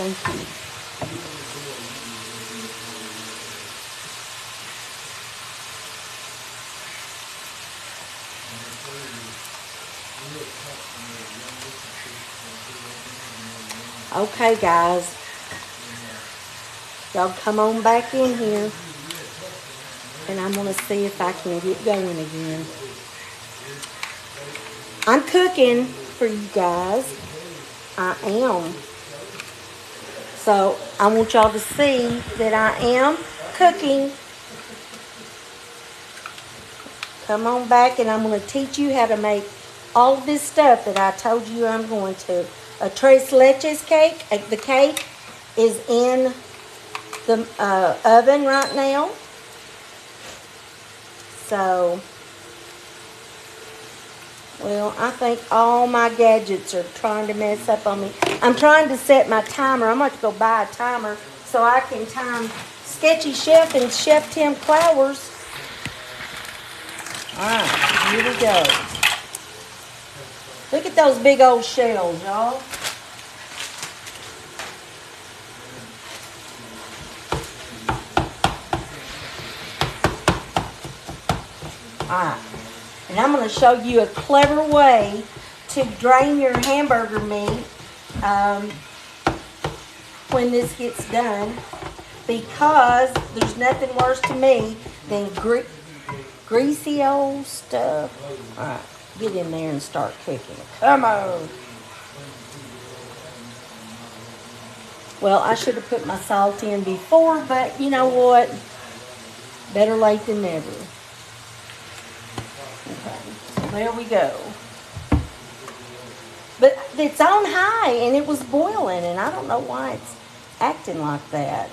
Thank you. Okay, guys. Y'all come on back in here. And I'm going to see if I can get going again. I'm cooking for you guys. I am. So I want y'all to see that I am cooking. Come on back and I'm going to teach you how to make all of this stuff that I told you I'm going to. A tres leches cake. The cake is in the oven right now. So, well, I think all my gadgets are trying to mess up on me. I'm trying to set my timer. I'm going to go buy a timer so I can time Sketchy Chef and Chef Tim Clowers. All right, here we go. Look at those big old shells, y'all. Alright, and I'm going to show you a clever way to drain your hamburger meat when this gets done, because there's nothing worse to me than greasy old stuff. Alright, get in there and start cooking. Come on. Well, I should have put my salt in before, but you know what? Better late than never. Okay, so there we go. But it's on high and it was boiling, and I don't know why it's acting like that.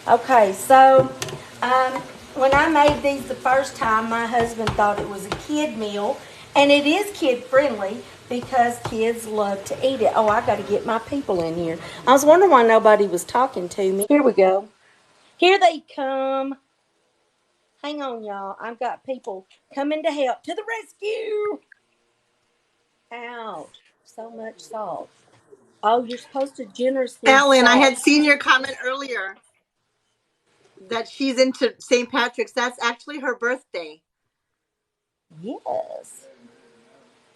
Okay, so when I made these the first time, my husband thought it was a kid meal, and it is kid friendly because kids love to eat it. Oh, I got to get my people in here. I was wondering why nobody was talking to me. Here we go. Here they come. Hang on, y'all. I've got people coming to help. To the rescue. Ouch. So much salt. Oh, you're supposed to generously Ellen, I salt. had seen your comment earlier that she's into St. Patrick's. That's actually her birthday. Yes.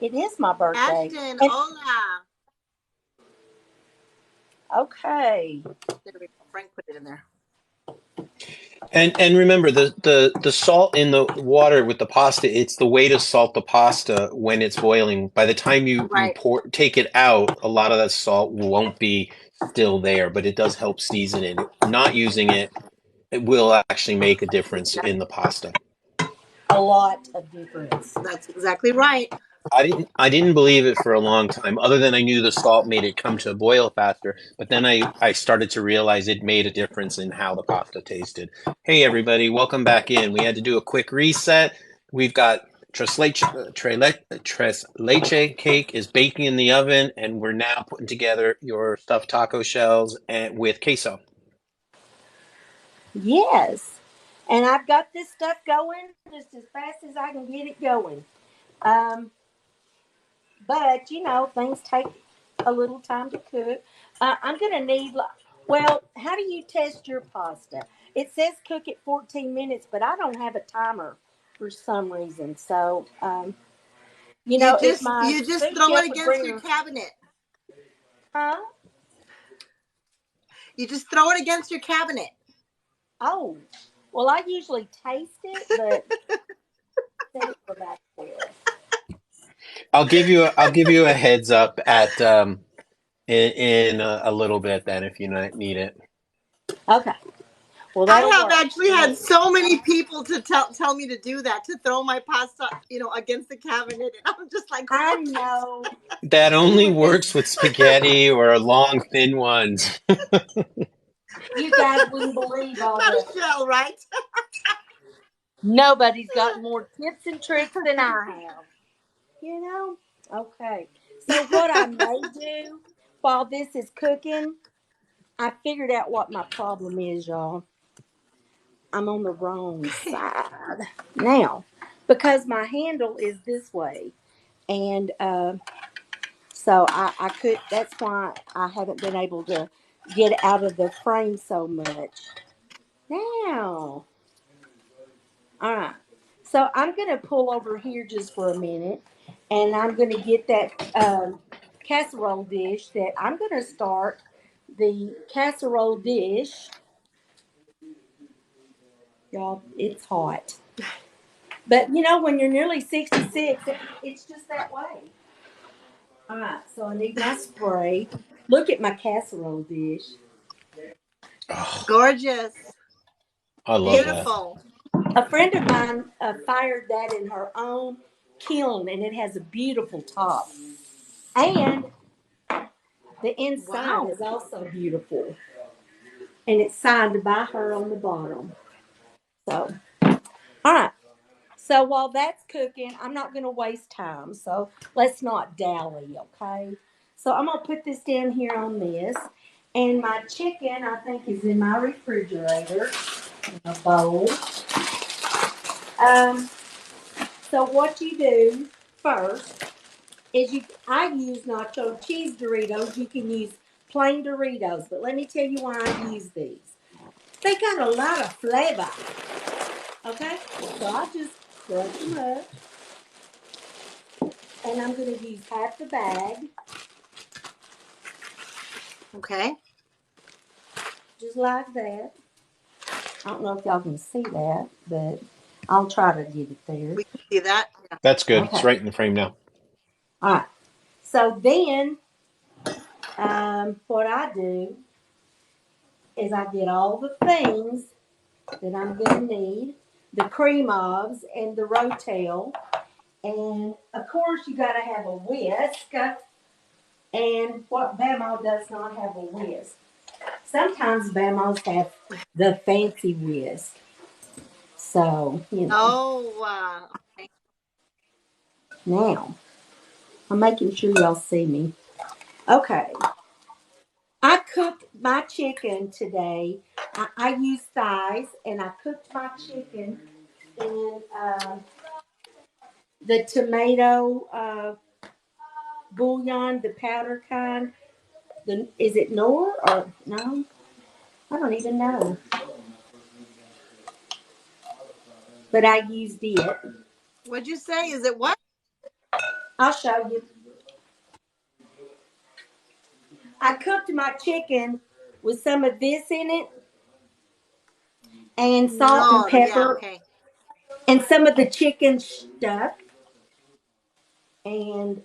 It is my birthday. Ashton, And hola. okay. There we go. Frank put it in there. And remember the salt in the water with the pasta, it's the way to salt the pasta when it's boiling. By the time you Right. take it out, a lot of that salt won't be still there, but it does help season it. Not using it, it will actually make a difference in the pasta. A lot of difference. That's exactly right. I didn't believe it for a long time, other than I knew the salt made it come to a boil faster. But then I started to realize it made a difference in how the pasta tasted. Hey everybody, welcome back in. We had to do a quick reset. We've got tres leche cake is baking in the oven, and we're now putting together your stuffed taco shells and with queso. Yes. And I've got this stuff going just as fast as I can get it going. Um, but, you know, things take a little time to cook. I'm going to need, well, how do you test your pasta? It says cook it 14 minutes, but I don't have a timer for some reason. So, you know, if my You just sous throw chef it would against bring your her, cabinet. huh? You just throw it against your cabinet. Oh, well, I usually taste it, but set it for back there. I'll give you a heads up at in a little bit then if you need it. Okay. Well, I that'll have work actually for had me. so many people to tell me to do that, to throw my pasta, against the cabinet, and I'm just like, I what? know. That only Because works with spaghetti or long, thin ones. you guys wouldn't believe all Not a the. shell, right? Nobody's got more tips and tricks than I have. You know? Okay. So, what I may do while this is cooking, I figured out what my problem is, y'all. I'm on the wrong side now because my handle is this way. And So I could, that's why I haven't been able to get out of the frame so much. Now, all right. So I'm going to pull over here just for a minute, and I'm going to get that casserole dish that I'm going to start the casserole dish. Y'all, it's hot. But you know, when you're nearly 66, it's just that way. All right, so I need my spray. Look at my casserole dish. Oh, Gorgeous. I love that. Beautiful. A friend of mine fired that in her own kiln, and it has a beautiful top. And the inside Wow. is also beautiful, and it's signed by her on the bottom. So, all right. So while that's cooking, I'm not going to waste time. So let's not dally, okay? So I'm going to put this down here on this. And my chicken, I think, is in my refrigerator in a bowl. Um, so what you do first is I use nacho cheese Doritos. You can use plain Doritos. But let me tell you why I use these. They got a lot of flavor, okay? So I just crush them up. And I'm going to use half the bag, Okay. just like that. I don't know if y'all can see that, but I'll try to get it there. We can see that. Yeah. That's good. It's Okay. right in the frame now. All right. So then, what I do is I get all the things that I'm going to need, the cream ovs and the rotel. And of course, you got to have a whisk. And what Bamaw does not have a whisk. Sometimes Bamaws have the fancy whisk. So, you know. Oh, okay. Now, I'm making sure y'all see me. Okay. I cooked my chicken today. I used thighs and I cooked my chicken in the tomato bouillon, the powder kind. Is it Knorr or no? I don't even know. But I used it. What'd you say? Is it what? I'll show you. I cooked my chicken with some of this in it and salt and No. Yeah. pepper Okay. and some of the chicken stuff. And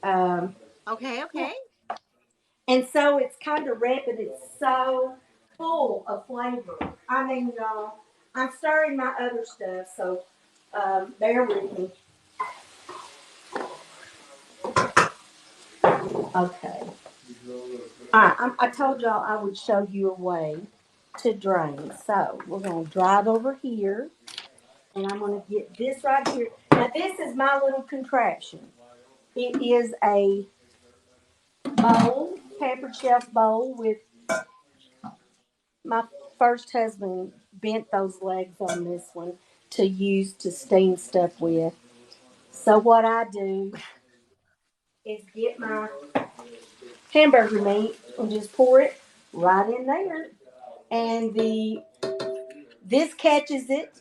Okay. yeah. Okay. And so it's kind of red, but it's so full of flavor. I mean, y'all, I'm stirring my other stuff, so bear with me. Okay. All right, I told y'all I would show you a way to drain. So we're going to drive over here, and I'm going to get this right here. Now, this is my little contraption. It is a bowl, pampered shelf bowl with my first husband bent those legs on this one to use to steam stuff with. So what I do is get my hamburger meat and just pour it right in there. And this catches it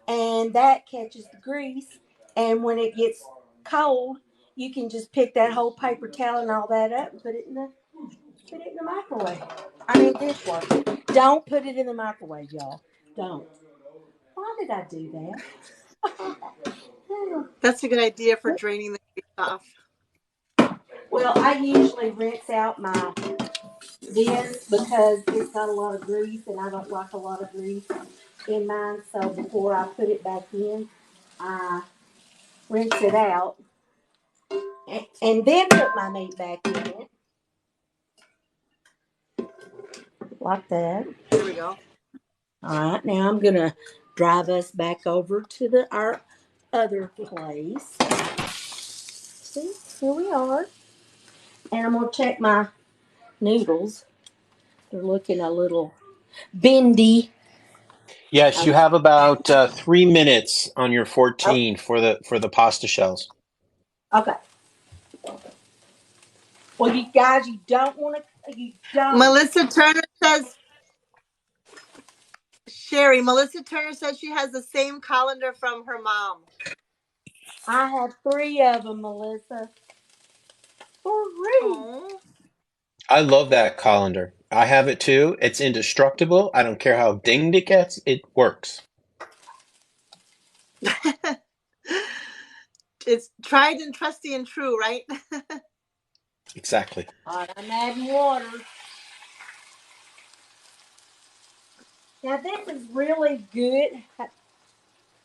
and that catches the grease. And when it gets cold, you can just pick that whole paper towel and all that up and put it in the microwave. I mean dishwasher. Don't put it in the microwave, y'all. Don't. Why did I do that? That's a good idea for draining the grease off. Well, I usually rinse out my this because it's got a lot of grease and I don't like a lot of grease in mine. So before I put it back in, I rinse it out and then put my meat back in it like that. There we go. All right, now I'm gonna drive us back over to our other place. See, here we are, and I'm gonna check my noodles. They're looking a little bendy. Yes, you Okay. have about 3 minutes on your Oh, 14 for the pasta shells. okay. Well, you guys, you don't want to, you don't. Melissa Turner says, Sherry, Melissa Turner says she has the same colander from her mom. I have 3 of them, Melissa. 3. Oh. I love that colander. I have it too. It's indestructible. I don't care how dinged it gets. It works. It's tried and trusty and true, right? Exactly. All right, I'm adding water. Now, this is really good.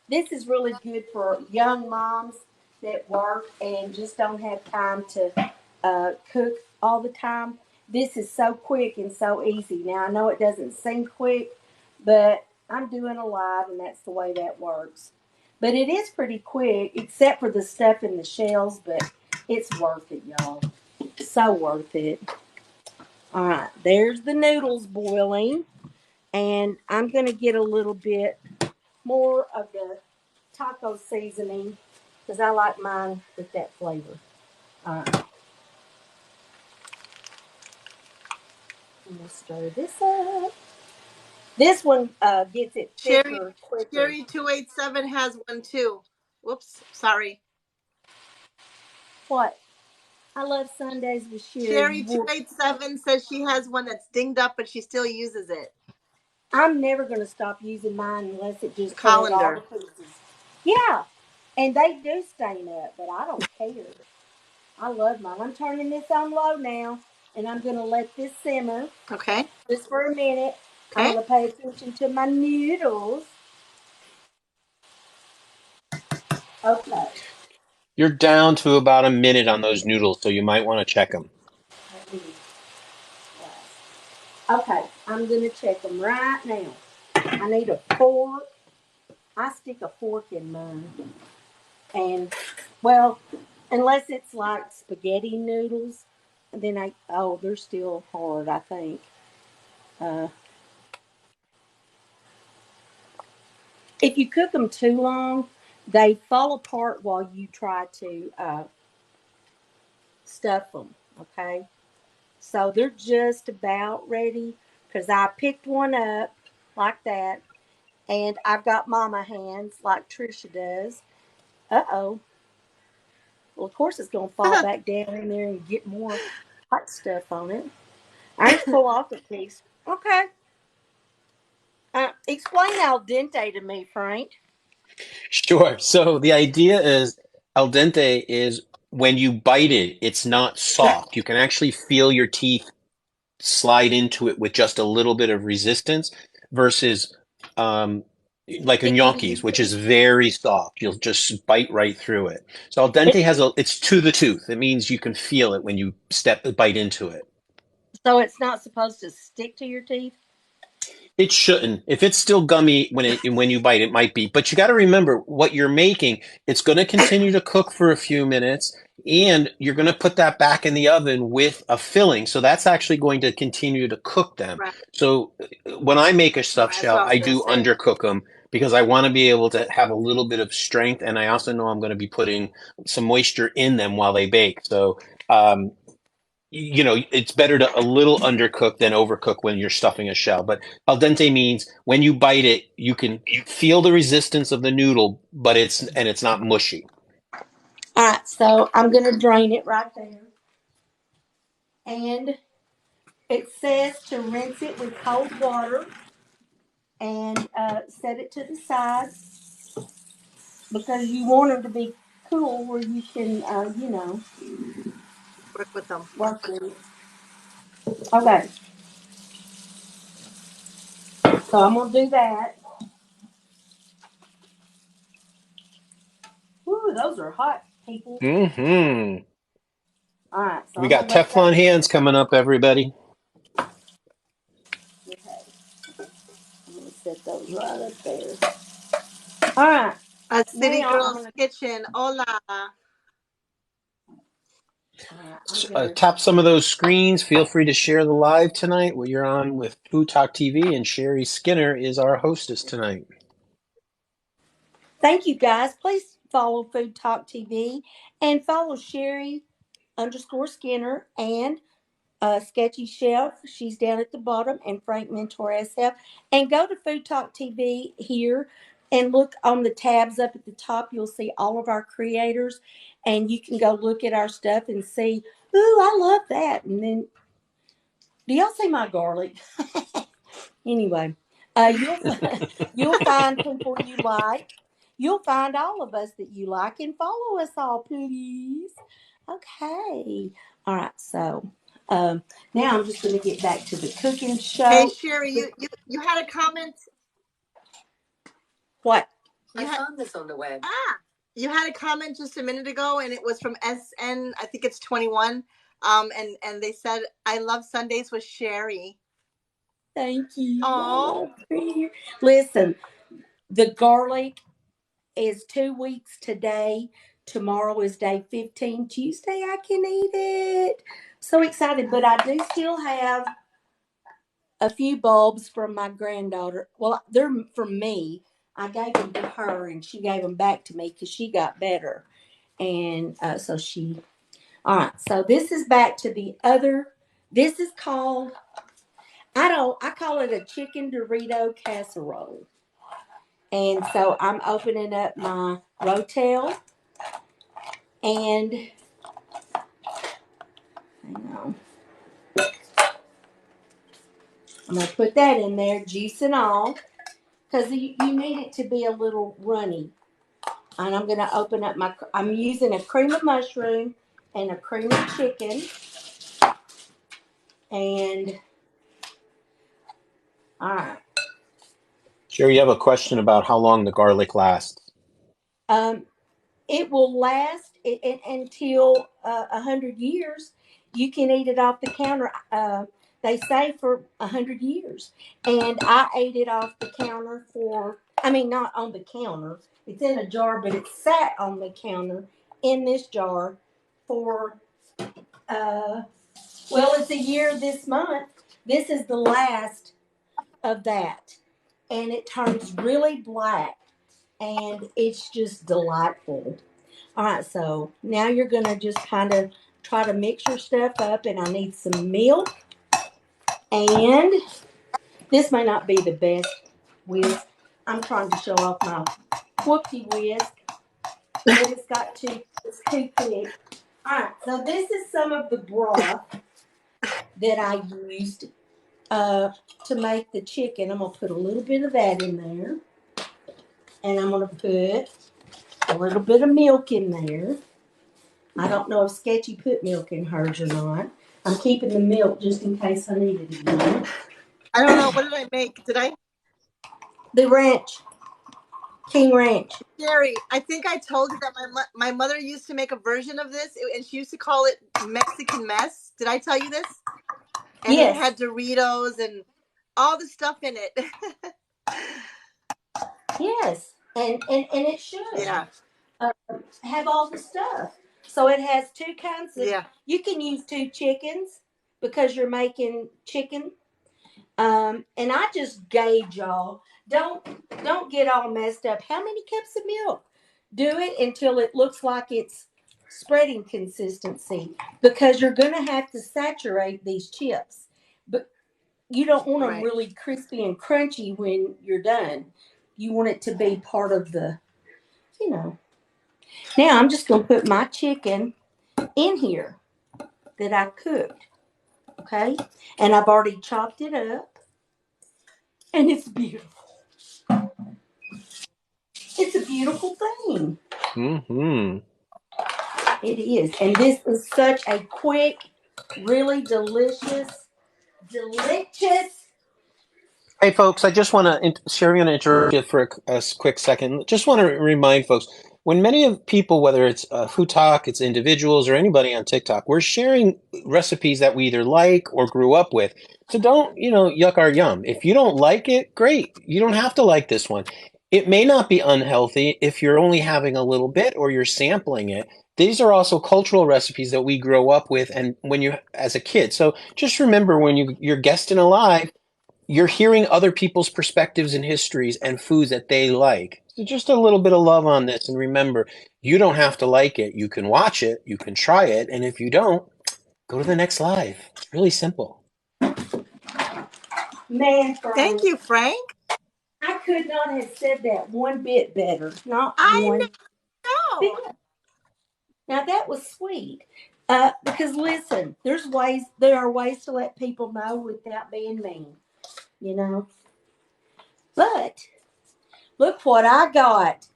This is really good for young moms that work and just don't have time to cook all the time. This is so quick and so easy. Now, I know it doesn't seem quick, but I'm doing a lot, and that's the way that works. But it is pretty quick, except for the stuff in the shells, but it's worth it, y'all. So worth it. All right, there's the noodles boiling, and I'm going to get a little bit more of the taco seasoning because I like mine with that flavor. All right, I'm gonna stir this up. This one gets it Sherry thicker quicker. Sherry 287 has one too. Whoops, sorry. What? I love Sundays with Sherry. Sherry 287 says she has one that's dinged up, but she still uses it. I'm never gonna stop using mine unless it just fell all to Colander. pieces. Yeah, and they do stain up, but I don't care. I love mine. I'm turning this on low now, and I'm gonna let this simmer Okay. just for a minute. I'm Okay. gonna pay attention to my noodles. Okay. You're down to about a minute on those noodles, so you might want to check them. Let me Okay, I'm gonna check them right now. I need a fork. I stick a fork in mine, and well, unless it's like spaghetti noodles, then they're still hard. I think. Uh, if you cook them too long, they fall apart while you try to stuff them. Okay, so they're just about ready because I picked one up like that, and I've got mama hands like Trisha does. Uh-oh. Well, of course it's going to fall back down in there and get more hot stuff on it. I just pull off the piece. Okay. Explain al dente to me, Frank. Sure. So the idea is al dente is when you bite it, it's not soft. You can actually feel your teeth slide into it with just a little bit of resistance versus um, like a Sticking to your gnocchi's, which is very soft. You'll just bite right through it. So al it, dente it's to the tooth. It means you can feel it when you bite into it. so it's not supposed to stick to your teeth? It shouldn't. If it's still gummy when you bite, it might be. But you got to remember what you're making. It's going to continue to cook for a few minutes, and you're going to put that back in the oven with a filling. So that's actually going to continue to cook them. Right. So when I make a stuffed Right. That's what shell, I was I gonna do say. undercook them because I want to be able to have a little bit of strength, and I also know I'm going to be putting some moisture in them while they bake. So um, it's better to a little undercook than overcook when you're stuffing a shell. But al dente means when you bite it, you can feel the resistance of the noodle, but it's not mushy. All right, so I'm going to drain it right there. And it says to rinse it with cold water and set it to the side because you want them to be cool where you can, Work with them. work with it. Okay, so I'm going to do that. Ooh, those are hot, people. Hmm. All right, so We I'm got going to let Teflon those. hands coming up, everybody. Okay, I'm going to set those right up there. All right, A city now I'm girl's going to. kitchen. Hola. All right, I'm going to. Tap some of those screens. Feel free to share the live tonight. You're on with Food Talk TV, and Sherry Skinner is our hostess tonight. Thank you guys. Please follow Food Talk TV and follow Sherry underscore Skinner, and Sketchy Chef. She's down at the bottom, and Frank Mentor SF. And go to Food Talk TV here and look on the tabs up at the top. You'll see all of our creators, and you can go look at our stuff and see, ooh, I love that. And then, do y'all see my garlic? Anyway, you'll you'll find people you like. You'll find all of us that you like, and follow us all, please. Okay. All right. So now I'm just going to get back to the cooking Hey, show. Sherry, you had a comment. What? I found this on the web. You had a comment just a minute ago, and it was from SN. I think it's 21. And they said, "I love Sundays with Sherry." Thank you. Oh, Listen, the garlic is 2 weeks today. Tomorrow is day 15. Tuesday, I can eat it. So excited. But I do still have a few bulbs from my granddaughter. Well, they're from me. I gave them to her, and she gave them back to me because she got better. And so she, all right. So this is back to the other. This is called, I call it a chicken Dorito casserole. And so I'm opening up my Rotel, and hang on. I'm going to put that in there, juice and all, because you need it to be a little runny. And I'm going to open up I'm using a cream of mushroom and a cream of chicken. And, all right. Sherry, you have a question about how long the garlic lasts. It will last until 100 years. You can eat it off the counter. They say for 100 years. And I ate it off the counter not on the counter. It's in a jar, but it sat on the counter in this jar for, it's a year this month. This is the last of that. And it turns really black, and it's just delightful. All right, so now you're going to just kind of try to mix your stuff up, and I need some milk. And this may not be the best whisk. I'm trying to show off my whoopie whisk, but it's too thick. All right, so this is some of the broth that I used to make the chicken. I'm going to put a little bit of that in there, and I'm going to put a little bit of milk in there. I don't know if Sketchy put milk in hers or not. I'm keeping the milk just in case I need it again. I don't know. What did I make? Did I? The ranch. King Ranch. Sherry, I think I told you that my mother used to make a version of this, and she used to call it Mexican mess. Did I tell you this? And yes. It had Doritos and all the stuff in it. Yes, and it should. Yeah. Have all the stuff. So it has two kinds of. Yeah. You can use 2 chickens because you're making chicken. And I just gauge y'all. Don't get all messed up. How many cups of milk? Do it until it looks like it's spreading consistency, because you're going to have to saturate these chips. But you don't want them really crispy and crunchy when you're done. You want it to be part of the, Now I'm just going to put my chicken in here that I cooked. Okay? And I've already chopped it up. And it's beautiful. It's a beautiful thing. Mm-hmm. It is. And this is such a quick, really delicious. Hey, folks, I just want to, Sherry, I'm going to interrupt you for a quick second. Just want to remind folks, when many of people, whether it's Food Talk, it's individuals, or anybody on TikTok, we're sharing recipes that we either like or grew up with. So don't, yuck our yum. If you don't like it, great. You don't have to like this one. It may not be unhealthy if you're only having a little bit or you're sampling it. These are also cultural recipes that we grow up with and when you're as a kid. So just remember when you're guesting alive, you're hearing other people's perspectives and histories and foods that they like. So just a little bit of love on this. And remember, you don't have to like it. You can watch it, you can try it, and if you don't, go to the next live. It's really simple. Man, Frank. Thank you, Frank. I could not have said that one bit better. Not one know. bit. Now that was sweet. Because listen, there are ways to let people know without being mean, you know. But look what I got.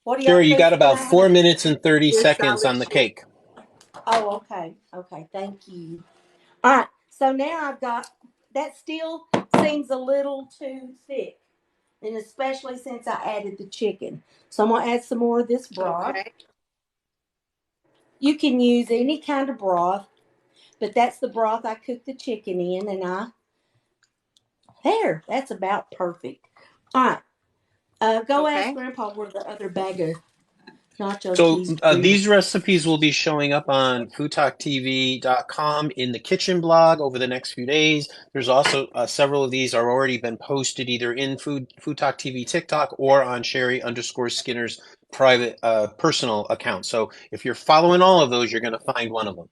What do y'all Sure, you got think about I 4 have? minutes and 30 Your seconds salad on the shake. cake. Oh, okay. Okay, thank you. All right, so now I've got, that still seems a little too thick, and especially since I added the chicken. So I'm going to add some more of this broth. Okay. You can use any kind of broth, but that's the broth I cooked the chicken in, and that's about perfect. All right, go ask Grandpa where the other bag of nacho So cheese these recipes will be showing up on foodtalktv.com in the kitchen blog over the next few days. There's also several of these are already been posted either in Food Talk TV TikTok or on Sherry_Skinner's private personal account. So if you're following all of those, you're going to find one of them.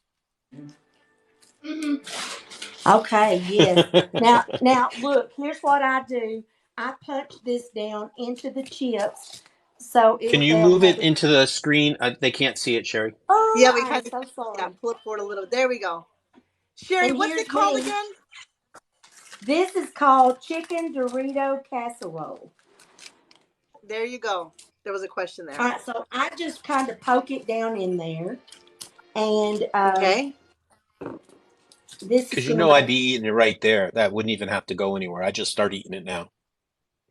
Okay, yes. Now, look. Here's what I do. I punch this down into the chips, so Can you they'll move have it it. into the screen? They can't see it, Sherry. Oh, Yeah, we I'm kind of so sorry. pull it forward a little. There we go. Sherry, And what's here's it called me. again? This is called chicken Dorito casserole. There you go. There was a question there. All right, so I just kind of poke it down in there, and Okay. this is Because you gonna know I'd make. be eating it right there. That wouldn't even have to go anywhere. I just start eating it now.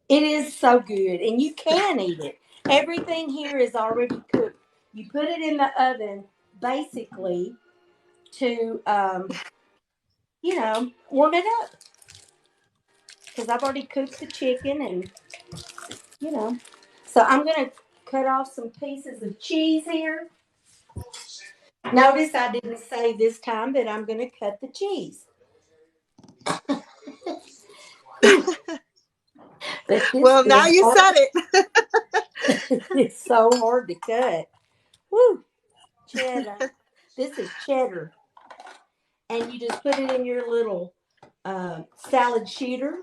It is so good, and you can eat it. Everything here is already cooked. You put it in the oven, basically, to warm it up. Because I've already cooked the chicken, and you know. So I'm gonna cut off some pieces of cheese here. Notice I didn't say this time that I'm gonna cut the cheese. But this Well, now is you hard. said it. It's so hard to cut. Woo! Cheddar. This is cheddar. And you just put it in your little salad shooter.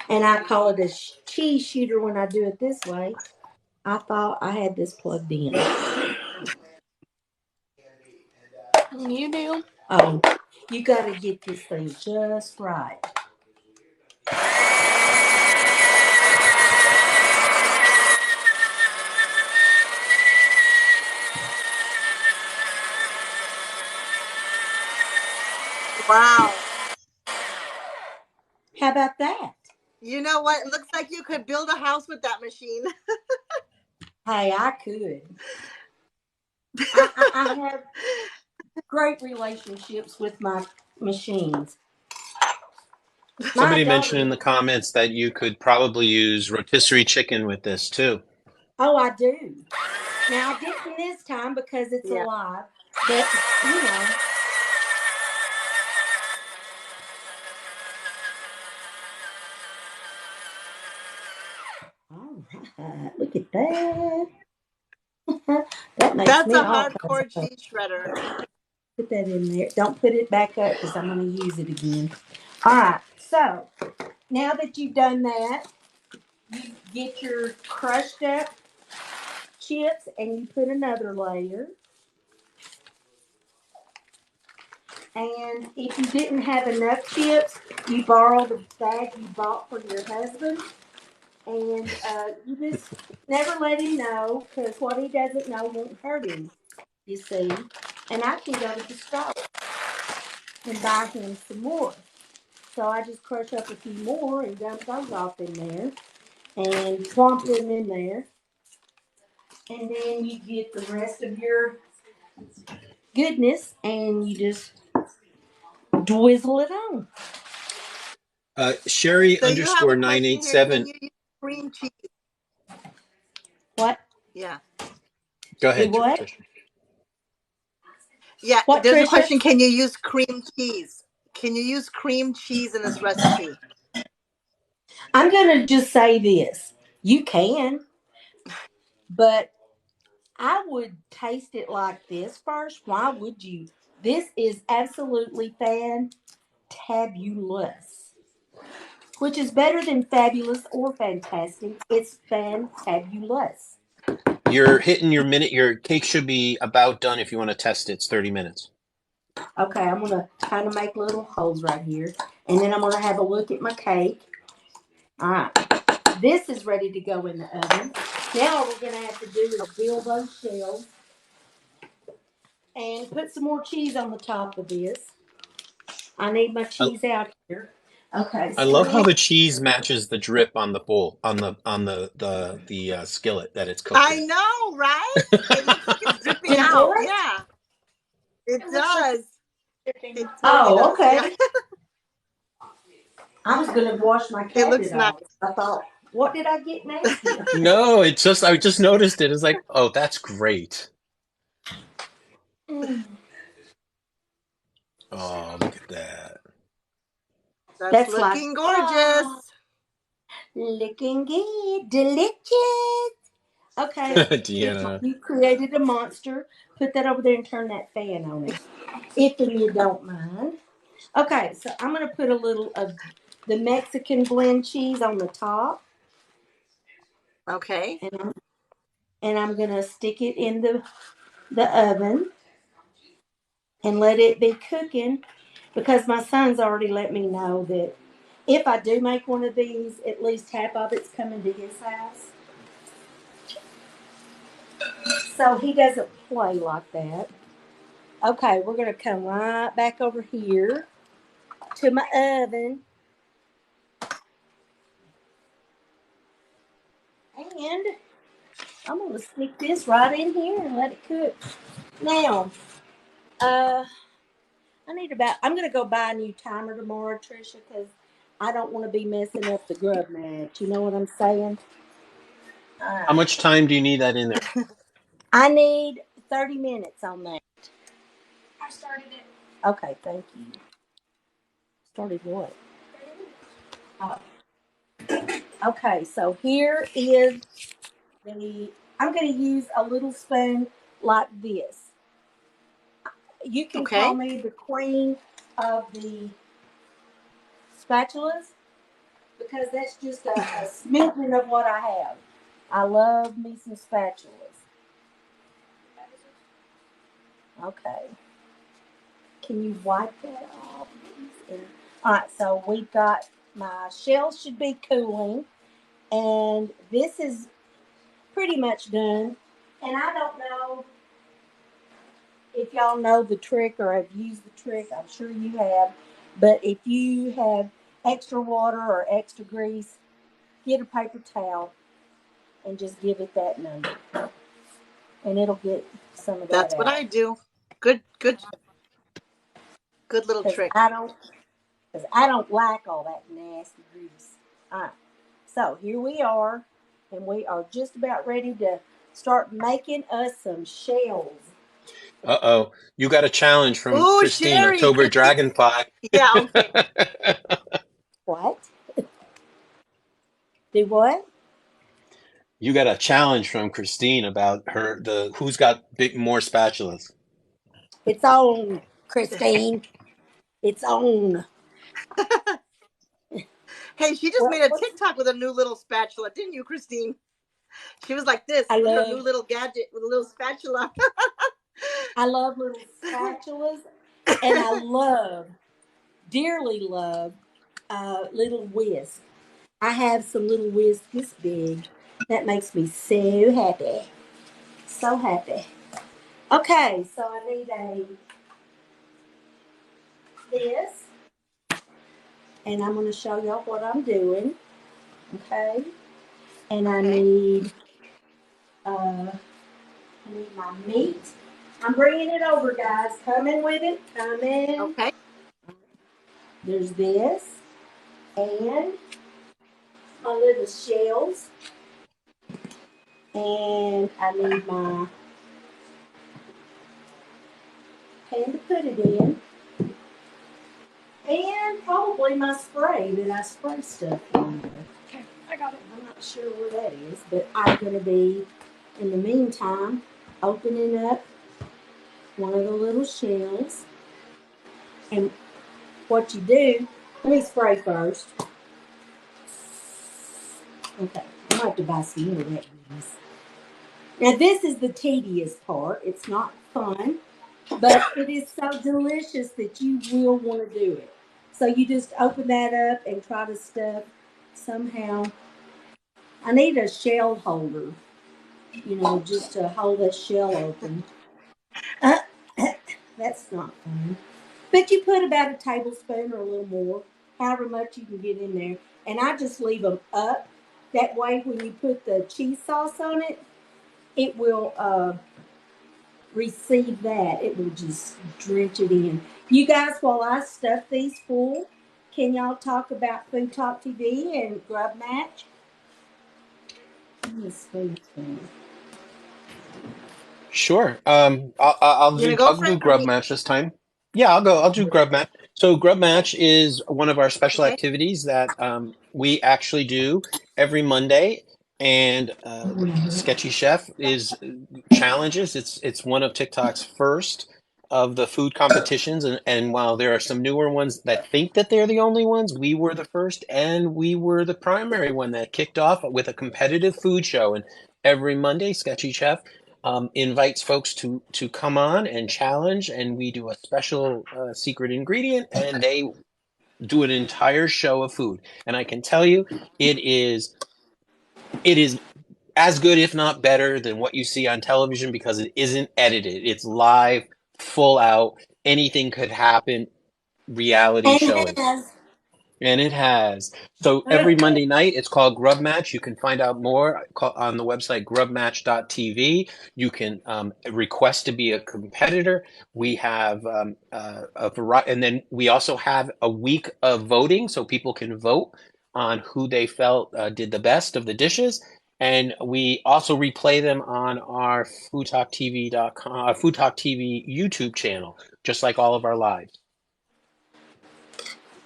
And I call it a cheese shooter when I do it this way. I thought I had this plugged in. You do. Oh, you got to get this thing just right. Wow. How about that? You know what? It looks like you could build a house with that machine. Hey, I could. I have great relationships with my machines. Somebody mentioned in the comments that you could probably use rotisserie chicken with this too. Oh, I do. Now I didn't this time because it's alive, but you know. All right, look at that. That makes That's me a all hardcore cheese shredder. Put that in there. Don't put it back up because I'm going to use it again. All right. So now that you've done that, you get your crushed up chips and you put another layer. And if you didn't have enough chips, you borrow the bag you bought for your husband. And you just never let him know because what he doesn't know won't hurt him, you see. And I can go to the store and buy him some more. So I just crush up a few more and dump those off in there and clump them in there. And then you get the rest of your goodness and you just dwizzle it on. Sherry So you have a question here. Can 987. you use cream cheese? What? Yeah. Go Do ahead, what? Trish. Yeah. What, There's a Tricia? question. Can you use cream cheese? Can you use cream cheese in this recipe? I'm going to just say this. You can, but I would taste it like this first. Why would you? This is absolutely fantabulous, which is better than fabulous or fantastic. It's fantabulous. You're hitting your minute. Your cake should be about done if you want to test it. It's 30 minutes. Okay, I'm going to kind of make little holes right here. And then I'm going to have a look at my cake. All right. This is ready to go in the oven. Now all we're going to have to do is build those shells and put some more cheese on the top of this. I need my I, cheese out here. Okay, I so love we're how going the cheese matches the drip on the bowl on the skillet that it's cooked I in. know, right? It looks like it's dripping to out. do it. Yeah, it It looks like does. it's dripping. It totally Oh, does. Yeah, okay. I was going to wash my it looks cabinet nice. off. I thought, what did I get nasty? No, I just noticed it. It's like, oh, that's great. Mm, Oh, look at that. That's that's like, looking oh, gorgeous. looking good, delicious. Okay, Deanna. you created a monster. Put that over there and turn that fan on it, if you don't mind. Okay, so I'm gonna put a little of the Mexican blend cheese on the top, Okay. and I'm gonna stick it in the oven and let it be cooking because my son's already let me know that if I do make one of these, at least half of it's coming to his house. So he doesn't play like that. Okay, we're gonna come right back over here to my oven and I'm gonna stick this right in here and let it cook. Now, uh, I'm gonna go buy a new timer tomorrow, Trisha, because I don't want to be messing up the grub match. You know what I'm saying? All How right. much time do you need that in there? I need 30 minutes on that. I started it. Okay, thank you. Started what? Oh, okay, so here is I'm going to use a little spoon like this. You can call Okay. me the queen of the spatulas because that's just a smidgen of what I have. I love me some spatulas. Okay. Can you wipe that off? All right, so we've got my shells should be cooling, and this is pretty much done. And I don't know if y'all know the trick or have used the trick. I'm sure you have. But if you have extra water or extra grease, get a paper towel and just give it that number, and it'll get some of that That's what out. I do. Good, good, good little Because trick. I don't like all that nasty grease. All right. So here we are, and we are just about ready to start making us some shells. Uh-oh. You got a challenge from Ooh, Christine, Sherry, October Christine. Dragon Pie. Yeah, okay. What? Do what? You got a challenge from Christine about the who's got more spatulas. It's on, Christine. It's on. Hey, she just made What? a What's? TikTok with a new little spatula, didn't you, Christine? She was like this I with her new love. little gadget with a little spatula. I love little spatulas, and I love, dearly love, little whisk. I have some little whisk this big. That makes me so happy. So happy. Okay, so I need this, and I'm going to show y'all what I'm doing. Okay, and Okay. I need my meat. I'm bringing it over, guys. Coming with it. Coming. Okay. There's this, and my little shells, and I need my pan to put it in, probably my spray that I spray stuff in. Okay, I got it. I'm not sure where that is, but I'm going to be, in the meantime, opening up one of the little shells. And what you do, let me spray first. Okay, I might have to buy some more of that goodness. Now, this is the tedious part. It's not fun, but it is so delicious that you will want to do it. So you just open that up and try to stuff somehow. I need a shell holder, just to hold that shell open. That's not fun. But you put about a tablespoon or a little more, however much you can get in there. And I just leave them up. That way, when you put the cheese sauce on it, it will receive that. It will just drench it in. You guys, while I stuff these full, can y'all talk about Food Talk TV and Grub Match? Sure. I'll You gonna do go I'll for do it? Grub Match this time. Yeah, I'll go. I'll do Grub Match. So Grub Match is one of our special Okay. activities that we actually do every Monday. And Sketchy Chef is challenges. It's one of TikTok's first of the food competitions. And while there are some newer ones that think that they're the only ones, we were the first, and we were the primary one that kicked off with a competitive food show. And every Monday, Sketchy Chef invites folks to come on and challenge, and we do a special secret ingredient, and they do an entire show of food. And I can tell you, it is as good, if not better, than what you see on television because it isn't edited. It's live, full out. Anything could happen. Reality And showing. has. And it has. So every Monday night, it's called Grub Match. You can find out more on the website grubmatch.tv. You can request to be a competitor. We have a variety, and then we also have a week of voting, so people can vote on who they felt did the best of the dishes. And we also replay them on our foodtalktv.com, Food Talk TV YouTube channel, just like all of our lives.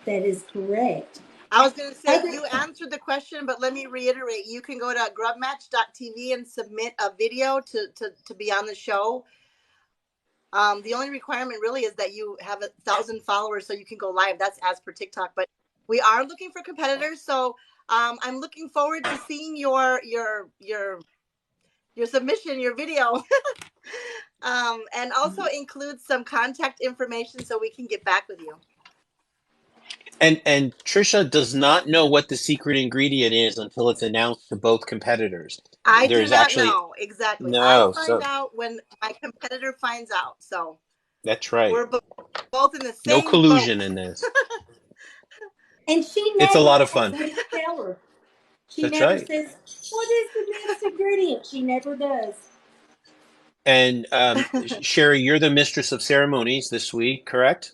That is correct. I was going to say, Okay. you answered the question, but let me reiterate. You can go to grubmatch.tv and submit a video to be on the show. The only requirement really is that you have 1,000 followers so you can go live. That's as per TikTok. But we are looking for competitors. So I'm looking forward to seeing your submission, your video. And also include some contact information so we can get back with you. And Trisha does not know what the secret ingredient is until it's announced to both competitors. I do There's not actually know exactly. I no, find so out when my competitor finds out. So that's right. we're both in the No same boat. collusion in this. And she It's a never lot of has fun. me tell her. She That's never right. says, "What is the next ingredient?" She never does. And Sherry, you're the mistress of ceremonies this week, correct?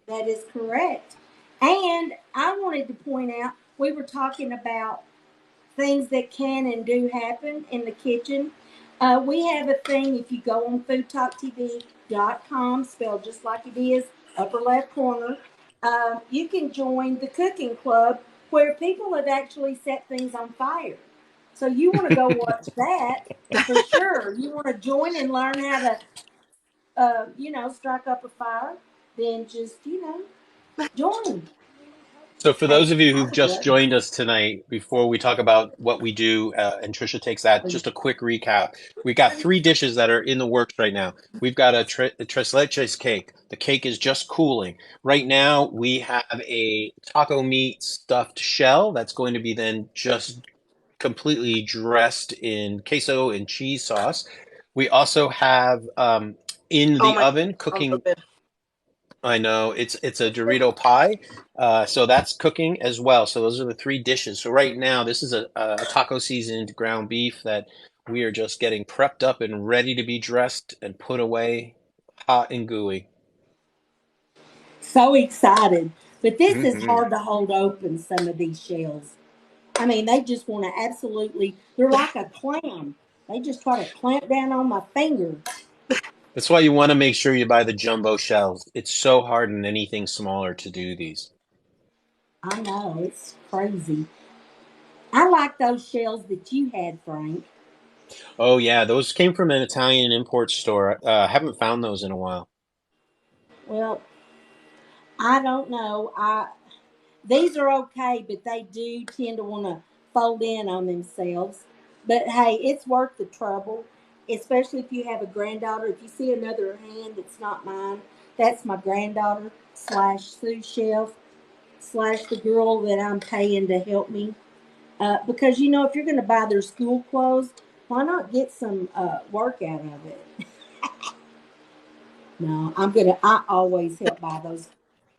That is correct. And I wanted to point out we were talking about things that can and do happen in the kitchen. We have a thing if you go on foodtalktv.com, spelled just like it is, upper left corner. You can join the cooking club where people have actually set things on fire. So you want to go watch that for sure. You want to join and learn how to, strike up a fire. Then just, join. So for Hey, those of you I who've would just love joined us tonight, before we talk about what we do, and Trisha takes that, to. just a quick recap. We got 3 dishes that are in the works right now. We've got a tres leches cake. The cake is just cooling. Right now, we have a taco meat stuffed shell that's going to be then just completely dressed in queso and cheese sauce. We also have in Oh the my, oven sounds so cooking. good. I know it's a Dorito pie, so that's cooking as well. So those are the 3 dishes. So right now, this is a taco seasoned ground beef that we are just getting prepped up and ready to be dressed and put away, hot and gooey. So excited. But this is Hmm. hard to hold open, some of these shells. I mean, they just want to absolutely, they're like a clam. They just try to clamp down on my finger. That's why you want to make sure you buy the jumbo shells. It's so hard in anything smaller to do these. I know, it's crazy. I like those shells that you had, Frank. Oh yeah, those came from an Italian import store. Haven't found those in a while. Well, I don't know. These are okay, but they do tend to want to fold in on themselves. But hey, it's worth the trouble, especially if you have a granddaughter. If you see another hand that's not mine, that's my granddaughter slash sous chef slash the girl that I'm paying to help me. Because if you're going to buy their school clothes, why not get some work out of it? No, I always help buy those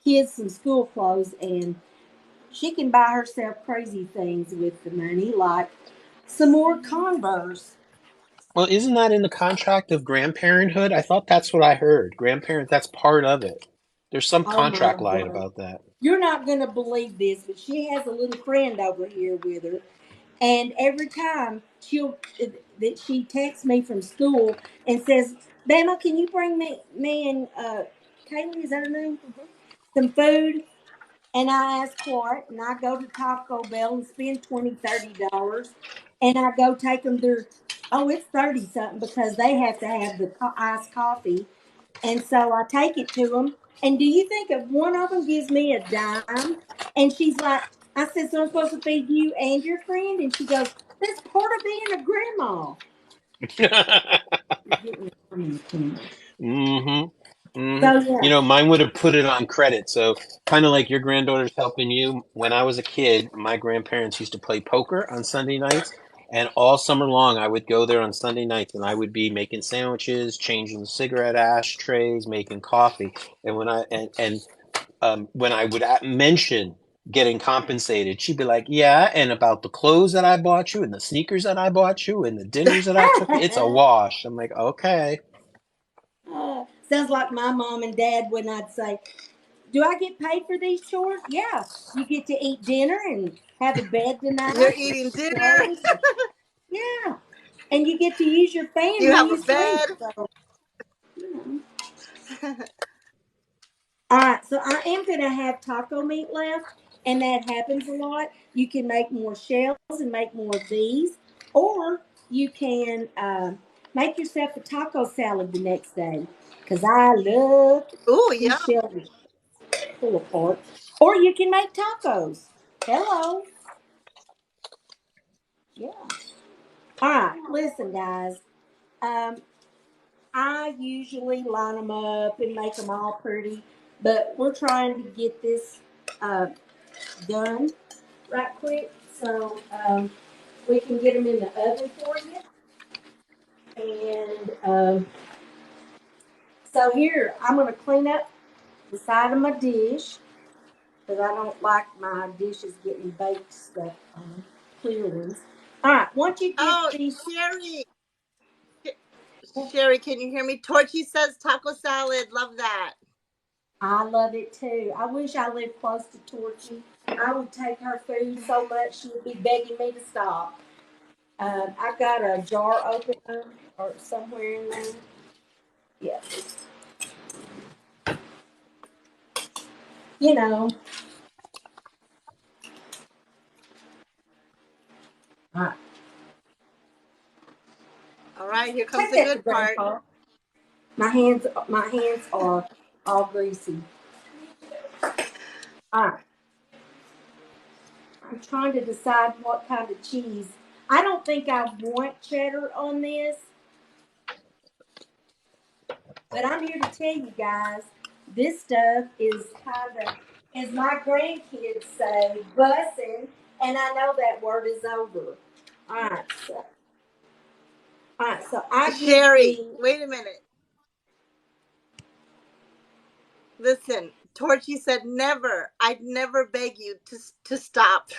kids some school clothes, and she can buy herself crazy things with the money, like some more Converse. Well, isn't that in the contract of grandparenthood? I thought that's what I heard. Grandparent, that's part of it. There's some Oh my contract line word. about that. You're not going to believe this, but she has a little friend over here with her. And every time that she texts me from school and says, Bama, can you bring me and Kaylee, is that her name? Some food? And I ask for it, and I go to Taco Bell and spend $20, $30, and I go take them their, oh, it's 30 something because they have to have the iced coffee. And so I take it to them. And do you think if one of them gives me a dime? And she's like, I said, so I'm supposed to feed you and your friend? And she goes, that's part of being a grandma. You're getting from the camera. Mm-hmm. Mm-hmm. So, yeah. Mine would have put it on credit. So kind of like your granddaughter's helping you. When I was a kid, my grandparents used to play poker on Sunday nights. And all summer long, I would go there on Sunday nights and I would be making sandwiches, changing cigarette ashtrays, making coffee. And when I would mention getting compensated, she'd be like, "Yeah, and about the clothes that I bought you, and the sneakers that I bought you, and the dinners that I took you, it's a wash." I'm like, "Okay." Sounds like my mom and dad when I'd say, do I get paid for these chores? Yeah. You get to eat dinner and have a bed You're tonight and eating dinner. clothes. Yeah. And you get to use your fan You when have a you sleep. bed. So, you know. All right. So I am going to have taco meat left, and that happens a lot. You can make more shells and make more of these, or you can make yourself a taco salad the next day because I love Ooh, these yeah. shells pull apart. Or you can make tacos. Hello. Yeah. All right. Listen, guys. Um, I usually line them up and make them all pretty, but we're trying to get this uh, done right quick so we can get them in the oven for you. And so here, I'm going to clean up the side of my dish because I don't like my dishes getting baked stuff on clear ones. All right, once you get Oh, these, Sherry. Sherry, can you hear me? Torchy says taco salad. Love that. I love it too. I wish I lived close to Torchy. I would take her food so much she would be begging me to stop. I've got a jar opener or somewhere in there. Yeah, you know. All right. All right, here comes Take the that to good part. Grandpa. My hands are all greasy. All right. I'm trying to decide what kind of cheese. I don't think I want cheddar on this, but I'm here to tell you guys, this stuff is kind of, as my grandkids say, bussin', and I know that word is over. All right, so, all right, so I get Sherry, the, wait a minute. Listen, Torchy said never. I'd never beg you to stop.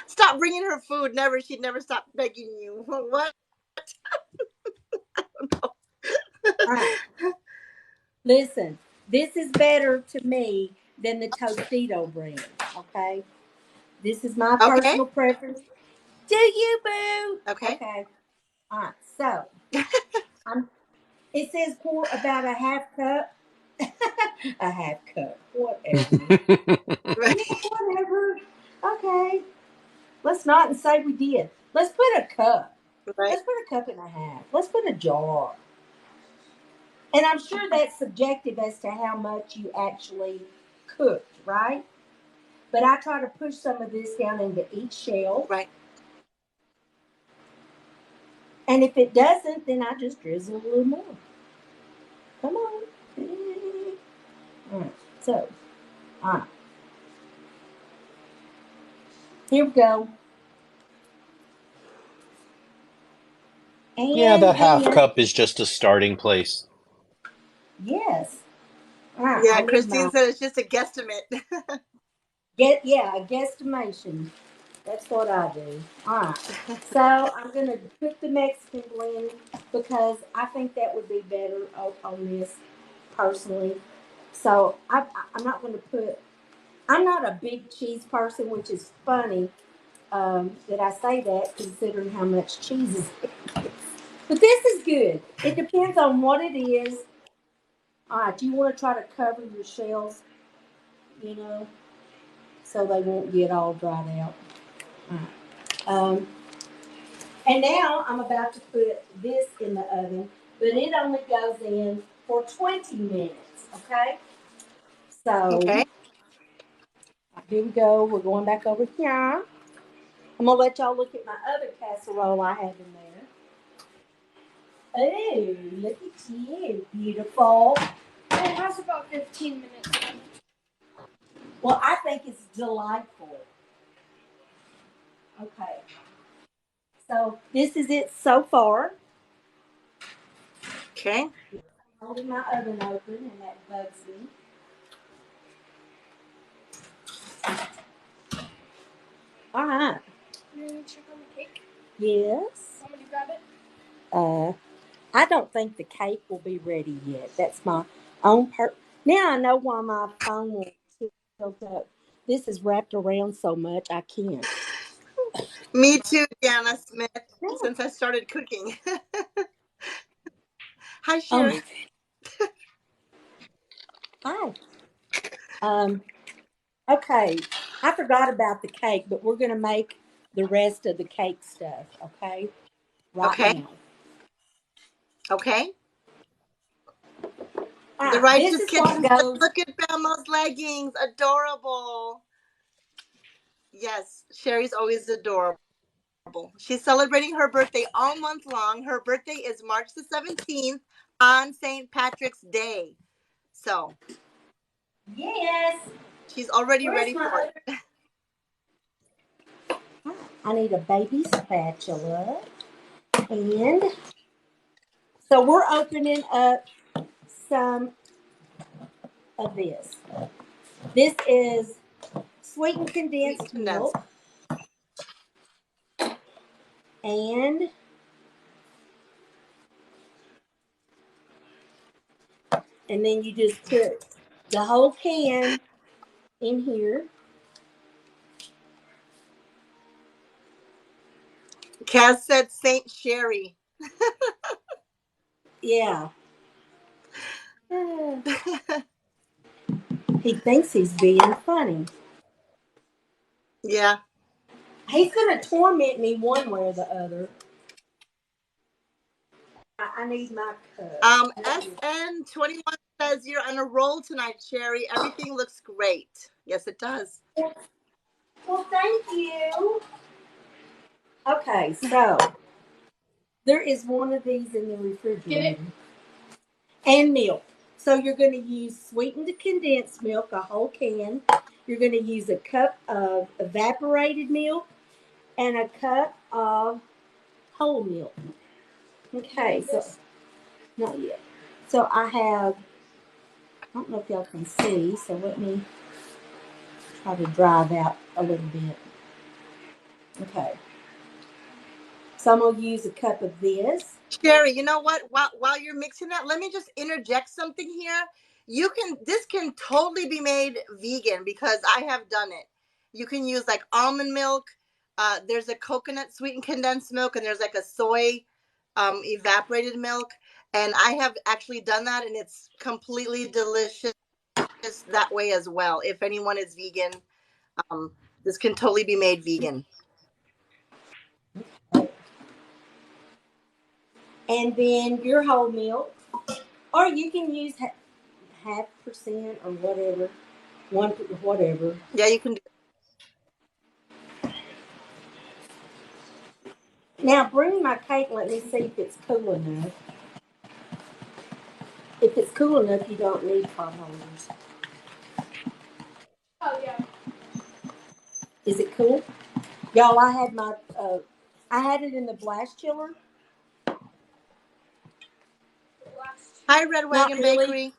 Stop bringing her food. Never. She'd never stop begging you. What? all right, listen, this is better to me than the Tostito brand, okay? This is my Okay. personal preference. Do you, boo? Okay. Okay, all right, so I'm, it says pour about a half cup. A half cup, whatever. whatever. Okay. Let's not say we did. Let's put a cup. Right. Let's put a cup and a half. Let's put a jar. And I'm sure that's subjective as to how much you actually cooked, right? But I try to push some of this down into each shell. Right. And if it doesn't, then I just drizzle a little more. Come on. All right. So, all right. Here we go. Yeah, And that half then, cup is just a starting place. yes. All right. Yeah, I need Christine my, said it's just a guesstimate. a guesstimation. That's what I do. All right. So I'm going to put the Mexican blend because I think that would be better on this personally. So I'm not going to put, I'm not a big cheese person, which is funny that I say that considering how much cheese is in it. But this is good. It depends on what it is. All right. Do you want to try to cover your shells, so they won't get all dried out? All right. And now I'm about to put this in the oven, but it only goes in for 20 minutes, okay? So Okay. here we go. We're going back over here. I'm going to let y'all look at my other casserole I have in there. Oh, look at you. Beautiful. It has about 15 minutes. Well, I think it's delightful. Okay. So this is it so far. Okay. Holding my oven open, and that bugs me. All right. You need to check on the cake. Yes. Want me to grab it? I don't think the cake will be ready yet. That's my own Now I know why my phone won't tilt up. This is wrapped around so much I can't. Me too, Deanna Smith, Yeah. since I started cooking. Hi, Oh Sherry. my Hi. Um. Okay. I forgot about the cake, but we're gonna make the rest of the cake stuff. Okay. Right Okay. now. Okay. All The right. This Righteous is what Kitchen says, goes. look at Bamaws leggings. Adorable. Yes, Sherry's always adorable. She's celebrating her birthday all month long. Her birthday is March the 17th on St. Patrick's Day. So Yes. she's already Where's ready my for it. other? I need a baby spatula, and so we're opening up some of this. This is sweetened Sweet and condensed condensed. milk, and then you just put the whole can in here. Kaz said St. Sherry. Yeah. He thinks he's being funny. Yeah. He's going to torment me one way or the other. I need my cup. SN21 says you're on a roll tonight, Sherry. Everything looks great. Yes, it does. Well, thank you. Okay, so there is one of these in the refrigerator. Get it? And milk. So you're going to use sweetened condensed milk, a whole can. You're going to use a cup of evaporated milk and a cup of whole milk. Okay, so not yet. So I have, I don't know if y'all can see, so let me try to dry that a little bit. Okay. So I'm going to use a cup of this. Sherry, you know what? While you're mixing that, let me just interject something here. This can totally be made vegan because I have done it. You can use like almond milk. There's a coconut sweetened condensed milk, and there's like a soy evaporated milk. And I have actually done that, and it's completely delicious that way as well. If anyone is vegan, This can totally be made vegan. And then your whole milk, or you can use half percent or whatever, whatever. Yeah, you can do. Now bring my cake. Let me see if it's cool enough. If it's cool enough, you don't need pot holders. Oh yeah. Is it cool, y'all? I had it in the blast chiller. Hi, Red Not Wagon really, Bakery.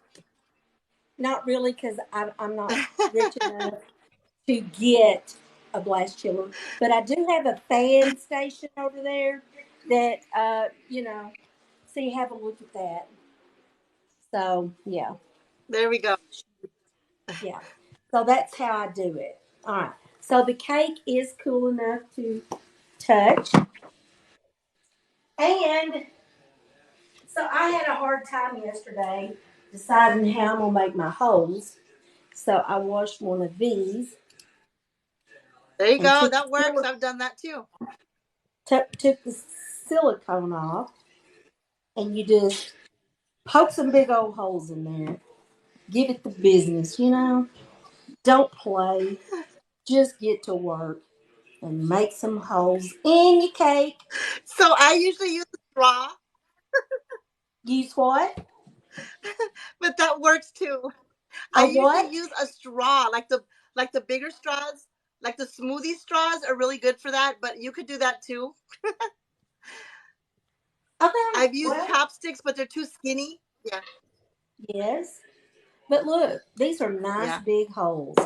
not really, because I'm not rich enough to get a blast chiller, but I do have a fan station over there that so you have a look at that. So There we go. yeah. So that's how I do it. All right. So the cake is cool enough to touch, and so I had a hard time yesterday deciding how I'm gonna make my holes. So I washed one of these There you and go. That works. I've done that too. took the silicone off, and you just poke some big old holes in there. Give it the business, Don't play. Just get to work and make some holes in your cake. So I usually use a straw, Use what? but that works too. I A usually what? use a straw, like the bigger straws, like the smoothie straws are really good for that. But you could do that too. Okay. I've used Well, chopsticks, but they're too skinny. Yeah, yes. But look, these are nice yeah. big holes.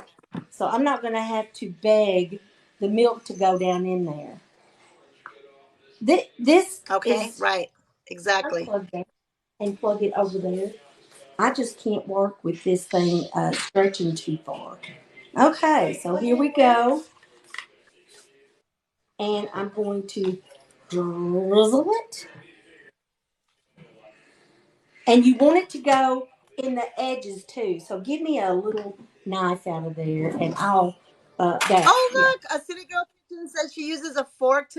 So I'm not going to have to beg the milk to go down in there. This Okay, is right. Exactly. unplug that and plug it over there. I just can't work with this thing stretching too far. Okay, so here we go. And I'm going to drizzle it. And you want it to go in the edges too. So give me a little knife out of there, and I'll Oh yeah. look, a City Girl Kitchen says she uses a fork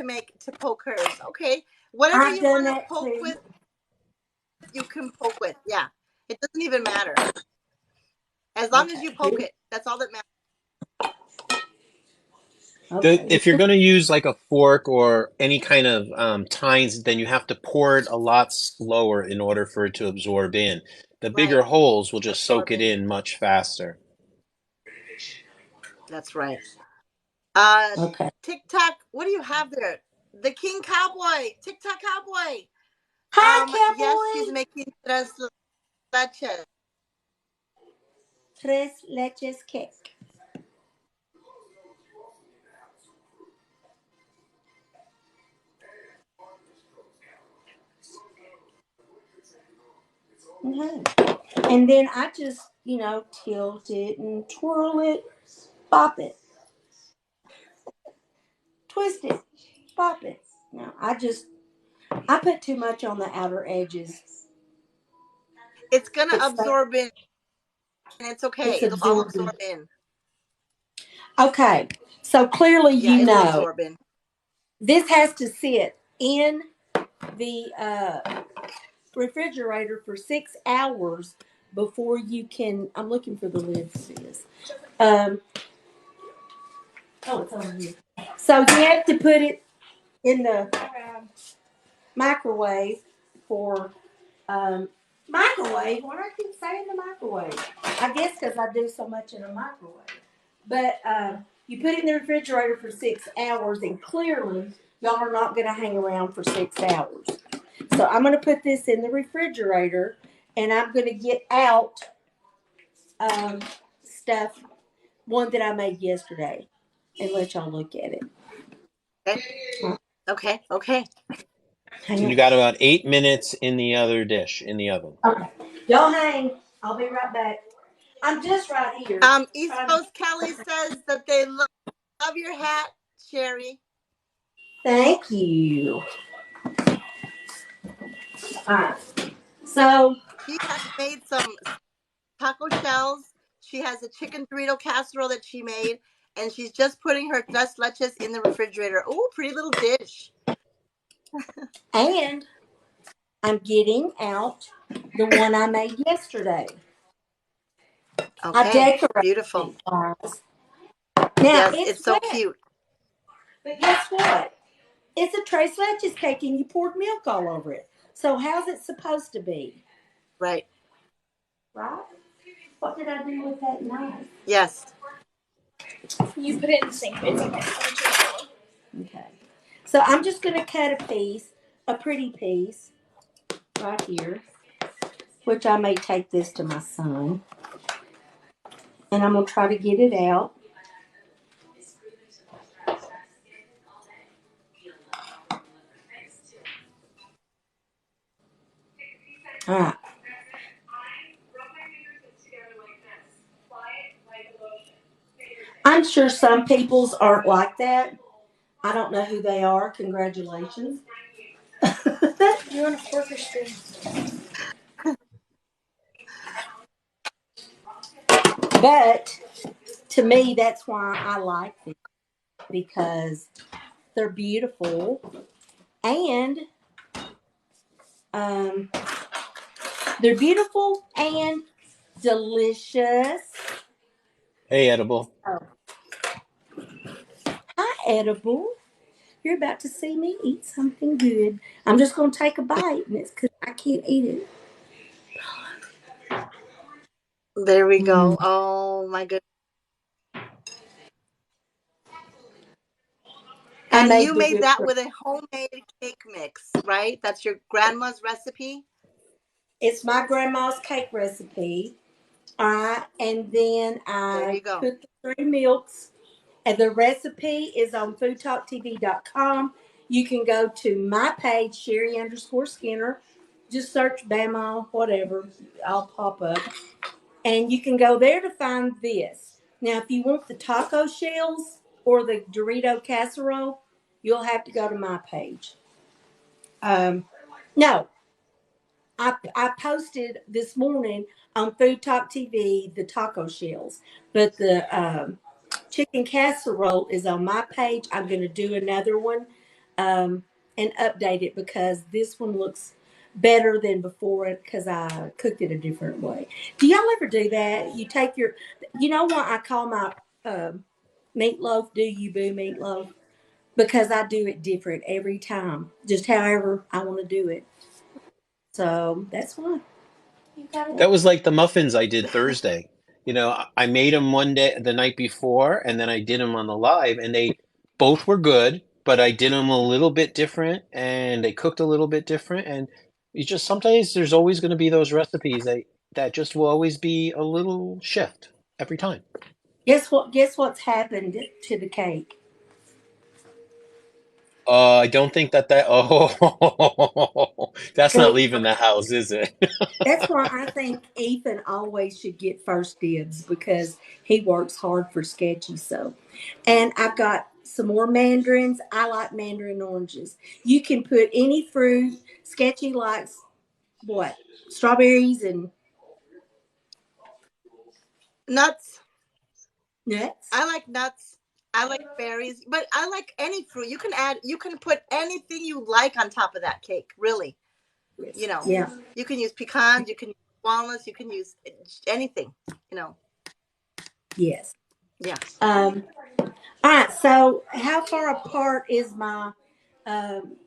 to poke hers. Okay, whatever I've you done want to that poke too. with, you can poke with. Yeah, it doesn't even matter as long as Okay. you poke it. That's all that matters. Okay. If you're going to use like a fork or any kind of tines, then you have to pour it a lot slower in order for it to absorb in. The Right. bigger holes will just soak Absorb it in. in much faster. That's right. Uh, Okay. TikTok. What do you have there? The King Cowboy. TikTok Cowboy. Hi, Yes, she's cowboy. making tres leches. Tres leches cake. Okay. And then I just, tilt it and twirl it, bop it, twist it, bop it. Now I put too much on the outer edges. It's gonna It's the absorb in. It's it's okay. It'll all absorbing. absorb in. Okay. So clearly Yeah, you it'll know absorb in. this has to sit in the refrigerator for 6 hours before you can. I'm looking for the lid for this. Um, oh, it's over here. So you have to put it in the microwave for microwave. What do I keep saying the microwave? I guess because I do so much in a microwave. But you put it in the refrigerator for 6 hours, and clearly y'all are not going to hang around for 6 hours. So I'm going to put this in the refrigerator, and I'm going to get out um, stuff, one that I made yesterday, and let y'all look at it. Okay. Okay. Okay. Hang You on. got about 8 minutes in the other dish in the oven. Okay. Y'all hang. I'll be right back. I'm just right here. East Trying to. Coast Kelly says that they love your hat, Sherry. Thank you. All right. So, She has made some taco shells. She has a chicken Dorito casserole that she made, and she's just putting her tres leches in the refrigerator. Oh, pretty little dish. And I'm getting out the one I made yesterday. I Okay, decorated beautiful. it, guys. Now, Yes, it's it's so wet, cute. but guess what? It's a tres leches cake and you poured milk all over it. So how's it supposed to be? Right. Right? What did I do with that knife? Yes. You put it in the sink. It's okay. Okay. So I'm just going to cut a piece, a pretty piece, right here, which I may take this to my son. And I'm going to try to get it out. All right. I'm sure some people's aren't like that. I don't know who they are. Congratulations. You want a fork or spoon? But to me, that's why I like them, because they're beautiful and um, they're beautiful and delicious. Hey, Edible. Oh. Hi, Edible. You're about to see me eat something good. I'm just going to take a bite, and it's because I can't eat it. There we go. Mm. Oh my goodness. I And made you the made whipped that cream. with a homemade cake mix, right? That's your grandma's recipe? It's my grandma's cake recipe. All right, and then There I you go. put the 3 milks. And the recipe is on foodtalktv.com. You can go to my page, Sherry_Skinner. Just search Bamaw, whatever. I'll pop up. And you can go there to find this. Now, if you want the taco shells or the Dorito casserole, you'll have to go to my page. No, I posted this morning on Food Talk TV the taco shells, but the chicken casserole is on my page. I'm going to do another one and update it because this one looks better than before it because I cooked it a different way. Do y'all ever do that? You take your, you know what I call my meatloaf? Do you boo meatloaf? Because I do it different every time, just however I want to do it. So that's why. You got it. That was like the muffins I did Thursday. I made them one day the night before, and then I did them on the live, and they both were good, but I did them a little bit different, and they cooked a little bit different. And you just sometimes there's always going to be those recipes that just will always be a little shift every time. Guess what? Guess what's happened to the cake? I don't think that. Oh, that's not See, leaving the house, is it? that's why I think Ethan always should get first dibs because he works hard for Sketchy. So, and I've got some more mandarins. I like mandarin oranges. You can put any fruit. Sketchy likes what? Strawberries and Nuts. nuts. I like nuts. I like berries, but I like any fruit. You can put anything you like on top of that cake, really. Yes. You know, Yeah. you can use pecans, you can use walnuts, you can use anything, you know. Yes. Yeah. All right. So, how far apart is my um,